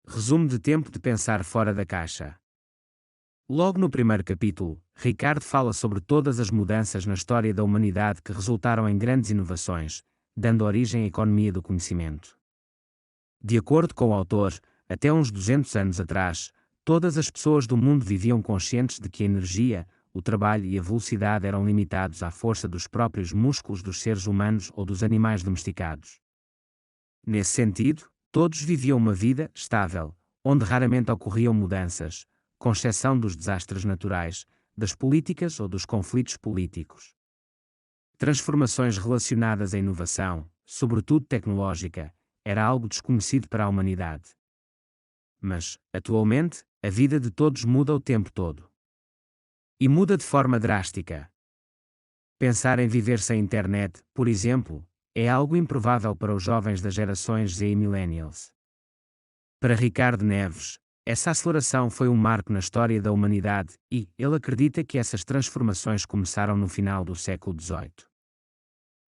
Resumo de tempo de pensar fora da caixa. Logo no primeiro capítulo, Ricardo fala sobre todas as mudanças na história da humanidade que resultaram em grandes inovações, dando origem à economia do conhecimento. De acordo com o autor, até uns 200 anos atrás, todas as pessoas do mundo viviam conscientes de que a energia, o trabalho e a velocidade eram limitados à força dos próprios músculos dos seres humanos ou dos animais domesticados. Nesse sentido, todos viviam uma vida estável, onde raramente ocorriam mudanças, com exceção dos desastres naturais, das políticas ou dos conflitos políticos. Transformações relacionadas à inovação, sobretudo tecnológica, era algo desconhecido para a humanidade. Mas, atualmente, a vida de todos muda o tempo todo. E muda de forma drástica. Pensar em viver sem internet, por exemplo, é algo improvável para os jovens das gerações Z e Millennials. Para Ricardo Neves, essa aceleração foi um marco na história da humanidade e ele acredita que essas transformações começaram no final do século XVIII.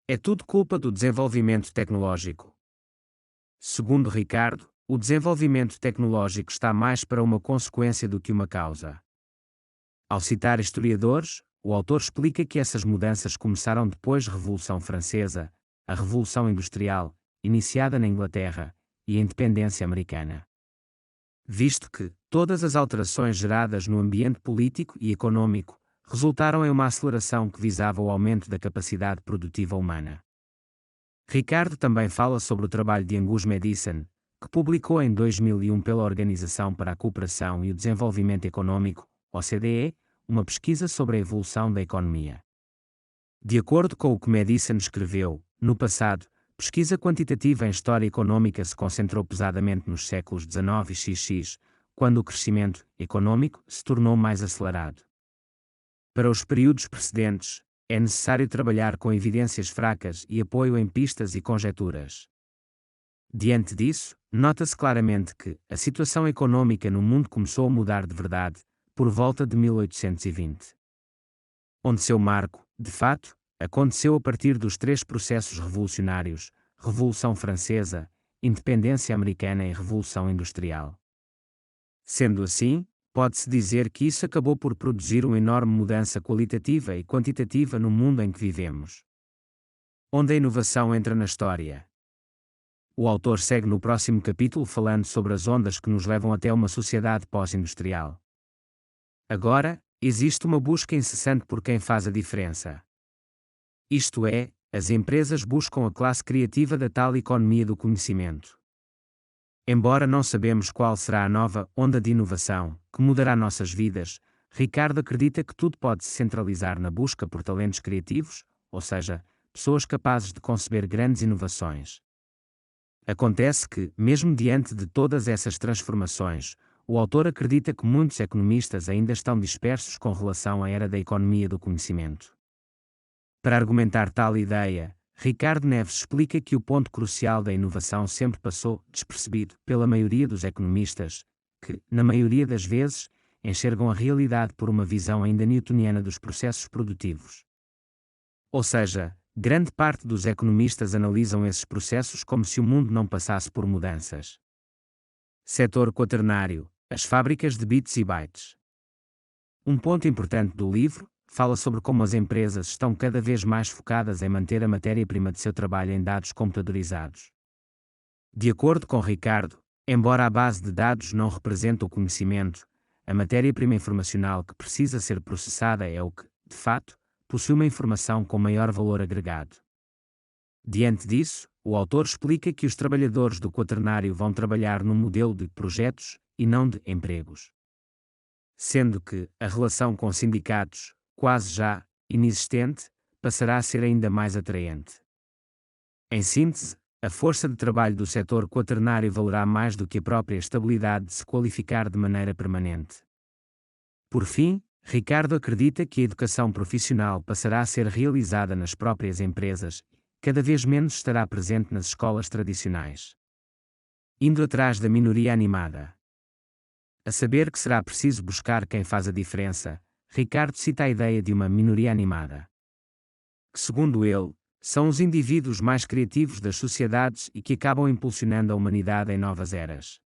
É tudo culpa do desenvolvimento tecnológico. Segundo Ricardo, o desenvolvimento tecnológico está mais para uma consequência do que uma causa. Ao citar historiadores, o autor explica que essas mudanças começaram depois da Revolução Francesa, a Revolução Industrial, iniciada na Inglaterra, e a independência americana. Visto que todas as alterações geradas no ambiente político e econômico resultaram em uma aceleração que visava o aumento da capacidade produtiva humana. Ricardo também fala sobre o trabalho de Angus Maddison, que publicou em 2001 pela Organização para a Cooperação e o Desenvolvimento Econômico, OCDE, uma pesquisa sobre a evolução da economia. De acordo com o que Maddison escreveu, no passado, pesquisa quantitativa em história econômica se concentrou pesadamente nos séculos XIX e XX, quando o crescimento econômico se tornou mais acelerado. Para os períodos precedentes, é necessário trabalhar com evidências fracas e apoio em pistas e conjecturas. Diante disso, nota-se claramente que a situação econômica no mundo começou a mudar de verdade, por volta de 1820. Onde seu marco, de fato, aconteceu a partir dos três processos revolucionários: Revolução Francesa, Independência Americana e Revolução Industrial. Sendo assim, pode-se dizer que isso acabou por produzir uma enorme mudança qualitativa e quantitativa no mundo em que vivemos. Onde a inovação entra na história. O autor segue no próximo capítulo falando sobre as ondas que nos levam até uma sociedade pós-industrial. Agora, existe uma busca incessante por quem faz a diferença. Isto é, as empresas buscam a classe criativa da tal economia do conhecimento. Embora não sabemos qual será a nova onda de inovação que mudará nossas vidas, Ricardo acredita que tudo pode se centralizar na busca por talentos criativos, ou seja, pessoas capazes de conceber grandes inovações. Acontece que, mesmo diante de todas essas transformações, o autor acredita que muitos economistas ainda estão dispersos com relação à era da economia do conhecimento. Para argumentar tal ideia, Ricardo Neves explica que o ponto crucial da inovação sempre passou despercebido pela maioria dos economistas, que, na maioria das vezes, enxergam a realidade por uma visão ainda newtoniana dos processos produtivos. Ou seja, grande parte dos economistas analisam esses processos como se o mundo não passasse por mudanças. Setor quaternário: as fábricas de bits e bytes. Um ponto importante do livro fala sobre como as empresas estão cada vez mais focadas em manter a matéria-prima de seu trabalho em dados computadorizados. De acordo com Ricardo, embora a base de dados não represente o conhecimento, a matéria-prima informacional que precisa ser processada é o que, de fato, possui uma informação com maior valor agregado. Diante disso, o autor explica que os trabalhadores do quaternário vão trabalhar num modelo de projetos e não de empregos. Sendo que a relação com sindicatos, quase já inexistente, passará a ser ainda mais atraente. Em síntese, a força de trabalho do setor quaternário valerá mais do que a própria estabilidade de se qualificar de maneira permanente. Por fim, Ricardo acredita que a educação profissional passará a ser realizada nas próprias empresas, cada vez menos estará presente nas escolas tradicionais. Indo atrás da minoria animada. A saber que será preciso buscar quem faz a diferença, Ricardo cita a ideia de uma minoria animada. Que, segundo ele, são os indivíduos mais criativos das sociedades e que acabam impulsionando a humanidade em novas eras.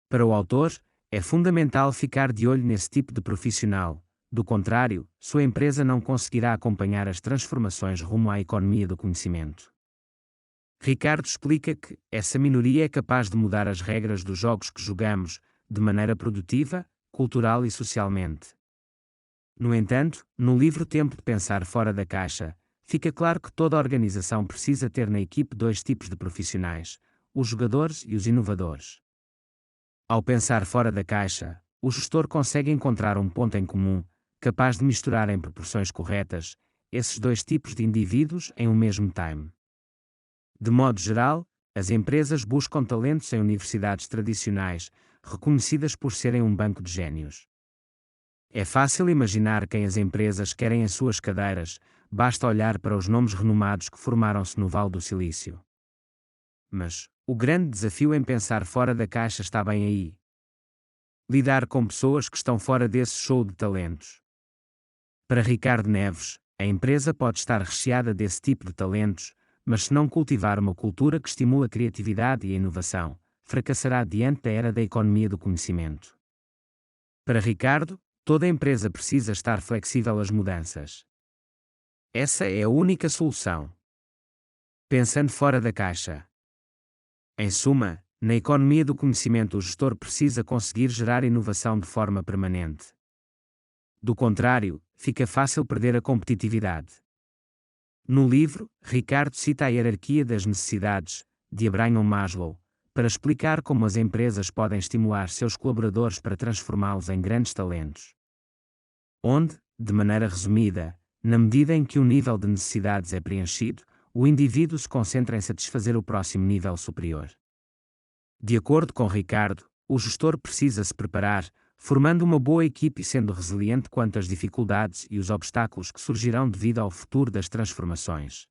Para o autor, é fundamental ficar de olho nesse tipo de profissional. Do contrário, sua empresa não conseguirá acompanhar as transformações rumo à economia do conhecimento. Ricardo explica que essa minoria é capaz de mudar as regras dos jogos que jogamos, de maneira produtiva, cultural e socialmente. No entanto, no livro Tempo de Pensar Fora da Caixa, fica claro que toda organização precisa ter na equipe dois tipos de profissionais: os jogadores e os inovadores. Ao pensar fora da caixa, o gestor consegue encontrar um ponto em comum, capaz de misturar em proporções corretas esses dois tipos de indivíduos em um mesmo time. De modo geral, as empresas buscam talentos em universidades tradicionais, reconhecidas por serem um banco de gênios. É fácil imaginar quem as empresas querem em suas cadeiras, basta olhar para os nomes renomados que formaram-se no Vale do Silício. Mas o grande desafio em pensar fora da caixa está bem aí. Lidar com pessoas que estão fora desse show de talentos. Para Ricardo Neves, a empresa pode estar recheada desse tipo de talentos, mas se não cultivar uma cultura que estimula a criatividade e a inovação, fracassará diante da era da economia do conhecimento. Para Ricardo, toda empresa precisa estar flexível às mudanças. Essa é a única solução. Pensando fora da caixa. Em suma, na economia do conhecimento o gestor precisa conseguir gerar inovação de forma permanente. Do contrário, fica fácil perder a competitividade. No livro, Ricardo cita a hierarquia das necessidades, de Abraham Maslow, para explicar como as empresas podem estimular seus colaboradores para transformá-los em grandes talentos. Onde, de maneira resumida, na medida em que o nível de necessidades é preenchido, o indivíduo se concentra em satisfazer o próximo nível superior. De acordo com Ricardo, o gestor precisa se preparar, formando uma boa equipe e sendo resiliente quanto às dificuldades e os obstáculos que surgirão devido ao futuro das transformações.